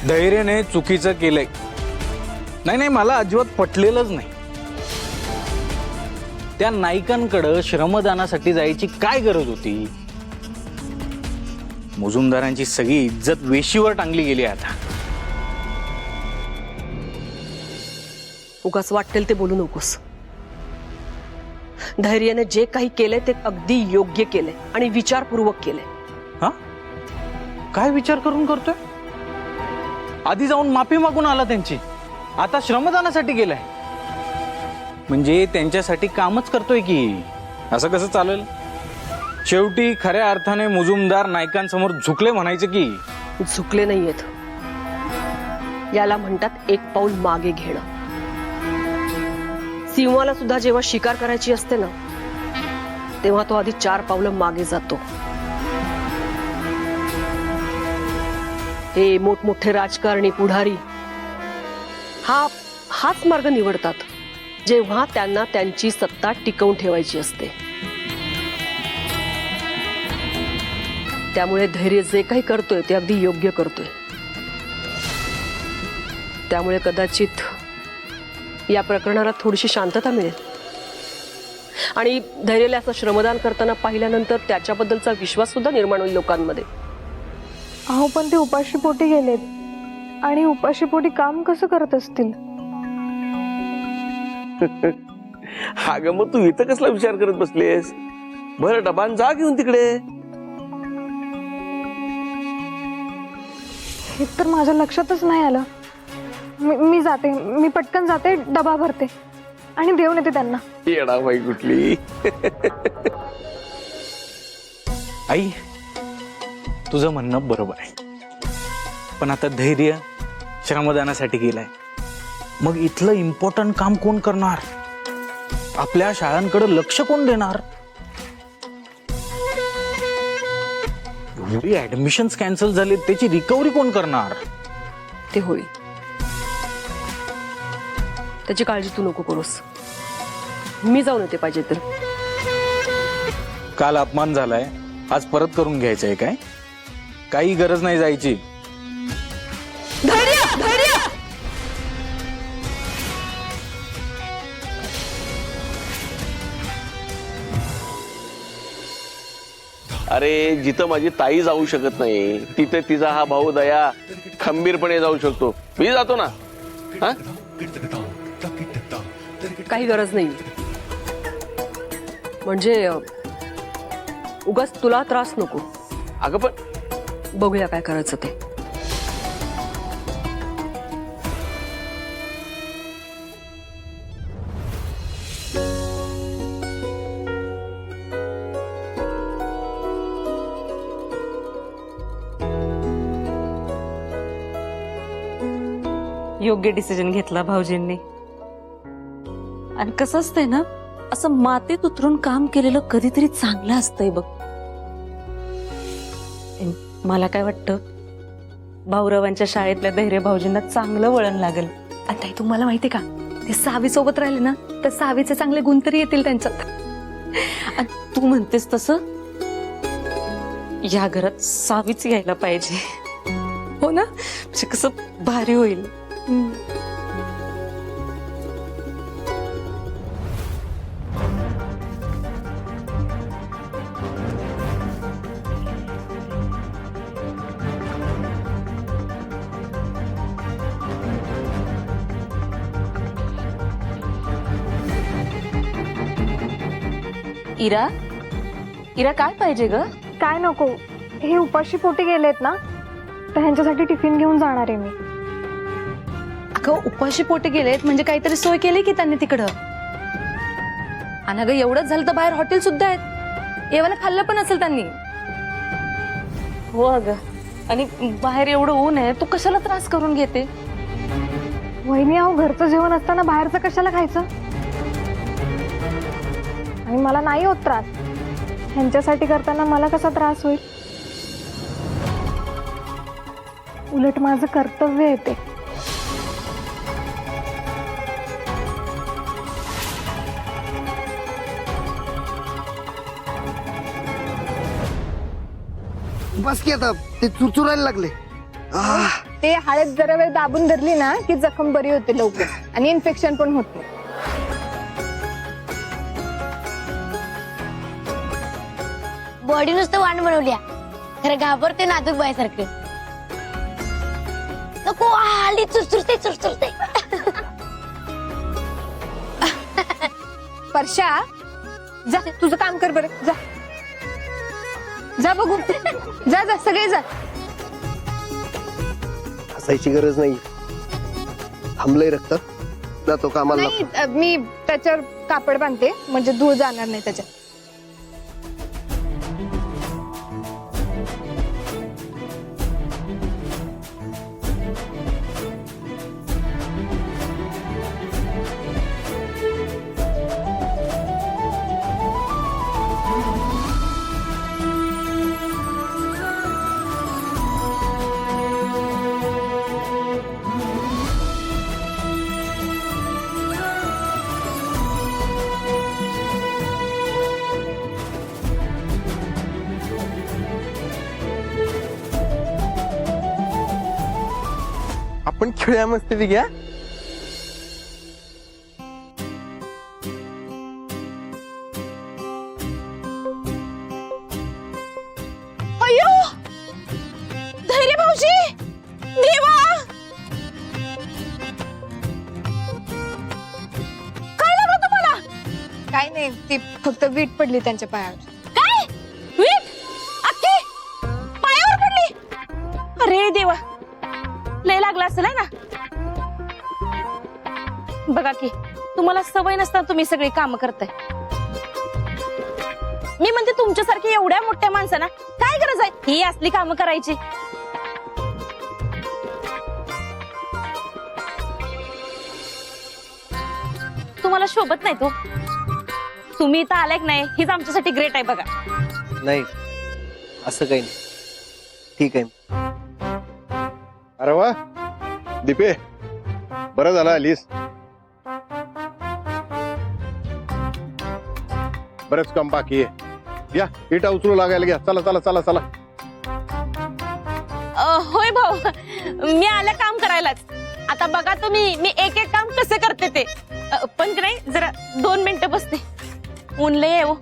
धैर्याने चुकीचं केलंय. नाही, मला अजिबात पटलेलंच नाही. त्या नायकांकडे श्रमदानासाठी जायची काय गरज होती? मुजुमदारांची सगळी इज्जत वेशीवर टांगली गेली आता. उगाच वाटेल ते बोलू नकोस. धैर्याने जे काही केलंय ते अगदी योग्य केलंय आणि विचारपूर्वक केलंय. हा, काय विचार करून करतोय? आधी जाऊन माफी मागून आला त्यांची, आता श्रमदानासाठी गेलाय. म्हणजे त्यांच्यासाठी कामच करतोय की. असं कसं चालेल? शेवटी खऱ्या अर्थाने मुजुमदार नायकांसमोर झुकले म्हणायचे की. झुकले नाहीयेत, याला म्हणतात एक पाऊल मागे घेणं. सिंहाला सुद्धा जेव्हा शिकार करायची असते ना, तेव्हा तो आधी 4 पावलं मागे जातो. हे मोठमोठे राजकारणी पुढारी हाच मार्ग निवडतात जेव्हा त्यांना त्यांची सत्ता टिकवून ठेवायची असते. त्यामुळे धैर्य जे काही करतोय ते अगदी योग्य करतोय. त्यामुळे कदाचित या प्रकरणाला थोडीशी शांतता मिळेल आणि धैर्याला असं श्रमदान करताना पाहिल्यानंतर त्याच्याबद्दलचा विश्वास सुद्धा निर्माण होईल लोकांमध्ये. अहो पण ते उपाशीपोटी गेलेत आणि उपाशीपोटी काम कसं करत असतील? अगं मग तू इथं कसला विचार करत बसलेस? बरं डबान जा घेऊन तिकडे. हे तर माझ्या लक्षातच नाही आलं. मी जाते, मी पटकन जाते, डबा भरते आणि देऊन येते त्यांना. येडा बाई कुठली. आई, तुझं म्हणणं बरोबर आहे, पण आता धैर्य श्रमदानासाठी गेलाय. मग इथलं इम्पॉर्टंट काम कोण करणार? आपल्या शाळांकडे लक्ष कोण देणार? एवढी ऍडमिशन्स कॅन्सल झाले, त्याची रिकव्हरी कोण करणार? ते होईल, त्याची काळजी तू नको करूस. मी जाऊन येते पाहिजे तर. काल अपमान झालाय, आज परत करून घ्यायचंय काय? काही गरज नाही जायची. धैर्य, धैर्य! अरे जिथं माझी ताई जाऊ शकत नाही तिथे तिचा हा भाऊ दया खंबीरपणे जाऊ शकतो. मी जातो ना. हा, काही गरज नाही. म्हणजे उगाच तुला त्रास नको. अगं पण बघूया काय करायचं ते. योग्य डिसिजन घेतला भाऊजींनी. आणि कसं असतंय ना, असं मातीत उतरून काम केलेलं कधीतरी चांगलं असतंय बघ. मला काय वाटतं, भाऊरावांच्या शाळेतल्या धैर्य भाऊजींना चांगलं वळण लागेल. आणि ताई तुम्हाला माहितीये का, ते सावी सोबत राहिले ना तर सावीचे चांगले गुण तरी येतील त्यांच्यात. आणि तू म्हणतेस तसं या घरात सावीच यायला पाहिजे, हो ना? म्हणजे कसं भारी होईल. इरा, इरा काय पाहिजे ग? काय नको, हे उपाशीपोटी गेलेत ना, तर ह्यांच्यासाठी टिफिन घेऊन जाणार आहे मी. अगं उपाशी पोटी गेलेत म्हणजे काहीतरी सोय केली की त्यांनी तिकडं. आणि अगं एवढंच झालं तर बाहेर हॉटेल सुद्धा आहेत, एवढं खाल्लं पण असेल त्यांनी. हो अगं, आणि बाहेर एवढं ऊन आहे, तू कशाला त्रास करून घेते? वहिनी अहो, घरचं जेवण असताना बाहेरचं कशाला खायचं? आणि मला नाही होत त्रास, ह्यांच्यासाठी करताना मला कसा त्रास होईल? उलट माझं कर्तव्य आहे ते. बस की आता, ते चुरचुरायला लागले. ते हळद जरा वेळ दाबून धरली ना की जखम बरी होते लवकर आणि इन्फेक्शन पण होत नाही. बॉडी नुसतं वाण बनवल्या खरं घाबरते नाजूक बायसारखं. नको आली चुरचुरते चुरचुरते. परशा जा तुझं काम कर बरं. जा जा बघू. जा जा सगळे जा. हसायची गरज नाही. थांबलंय रक्त, जातो कामाला. नाही मी त्याच्यावर कापड बांधते म्हणजे धूळ जाणार नाही त्याच्यात. आपण खेळ्या मस्ती घ्या. अयो धैर्य भाऊजी देवा काय लागलं तुम्हाला? काय नाही ती फक्त वीट पडली त्यांच्या पायावर. काय वीट अक्की पायावर पडली? अरे देवा लय लागला असेल है ना. बघा की तुम्हाला सवय नसताना तुम्ही सगळी कामं करताय. मी म्हणते तुमच्यासारखी एवढ्या मोठ्या माणसांना काय गरज आहे ही असली कामं करायची. तुम्हाला शोभत नाही तो. तुम्ही इथं आलाय की नाही हीच आमच्यासाठी ग्रेट आहे बघा. नाही असं काही नाही. ठीक आहे. अरे वा दीपे, बरं झालं आलीस. बरंच काम बाकी आहे. या इटा उचलू लागायला घ्या. चला चला चला चला. होय भाऊ मी आल्या काम करायलाच. आता बघा तुम्ही मी एक एक काम कसे करते ते. पण की नाही जरा 2 मिनिटं बसते. ऊन लय आहे हो.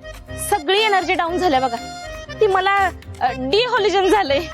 सगळी एनर्जी डाऊन झाल्या बघा. ती मला डिहोलिजन झालंय.